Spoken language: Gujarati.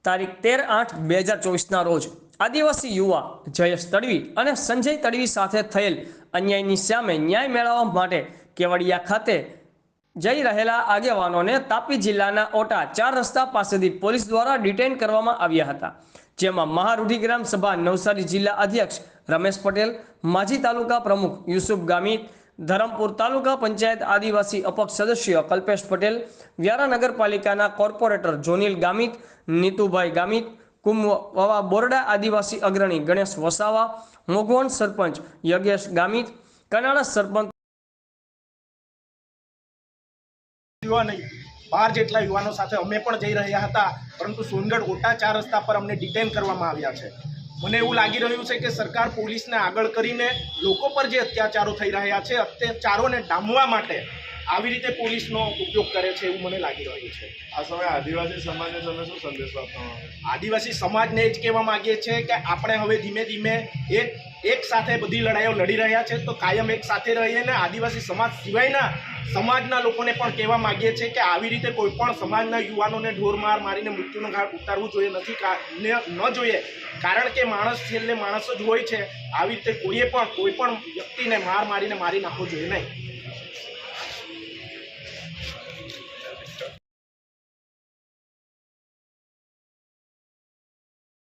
તારીખ 13/8/2024 રોજ આદિવાસી યુવા જયેશ તડવી અને સંજય તડવી સાથે થયેલ અન્યાયની સામે ન્યાય મેળવવા માટે કેવડિયા ખાતે જઈ રહેલા આગેવાનોને તાપી જિલ્લાના ઓટા 4 રસ્તા પાસેથી પોલીસ દ્વારા ડિટેઇન કરવામાં આવ્યા હતા, જેમાં મહારૂઢી ગ્રામ સભા નવસારી જિલ્લા અધ્યક્ષ રમેશ પટેલ, માજી તાલુકા પ્રમુખ યુસુફ ગામિત, ધરમપુર તાલુકા પંચાયત આદિવાસી અપક્ષ સદસ્ય કલ્પેશ પટેલ, વ્યારા નગરપાલિકાના કોર્પોરેટર જોનિલ ગામિત, નીતુભાઈ ગામિત, કુમવા બોરડા આદિવાસી અગ્રણી ગણેશ વસાવા, મોગવણ સરપંચ યજ્ઞેશ ગામિત, કનાડા સરપંચ 12 જેટલા યુવાનો સાથે અમે પણ જઈ રહ્યા હતા, પરંતુ સોનગઢ ઓટા 4 રસ્તા પર અમને ડિટેન કરવામાં આવ્યા છે। મને એવું લાગી રહ્યું છે કે સરકાર પોલીસને આગળ કરીને લોકો પર જે અત્યાચારો થઈ રહ્યા છે, અત્યાચારોને ડામવા માટે આવી રીતે પોલીસનો ઉપયોગ કરે છે એવું મને લાગી રહ્યું છે। આ સમયે આદિવાસી સમાજને તમે શું સંદેશ આપવા માંગો? આદિવાસી સમાજને એ જ કહેવા માંગીએ છીએ કે આપણે હવે ધીમે ધીમે એક સાથે બધી લડાઈઓ લડી રહ્યા છે, તો કાયમ એક સાથે રહીએ ને આદિવાસી સમાજ સિવાયના સમાજના લોકોને પણ કહેવા માંગીએ છીએ કે આવી રીતે કોઈ પણ સમાજના યુવાનોને ઢોરમાર મારીને મૃત્યુનો ઘાટ ઉતારવું જોઈએ ન જોઈએ, કારણ કે માણસ છેલ્લે માણસ જ હોય છે। આવી રીતે કોઈ પણ વ્યક્તિને મારીને મારી નાખવો જોઈએ નહીં।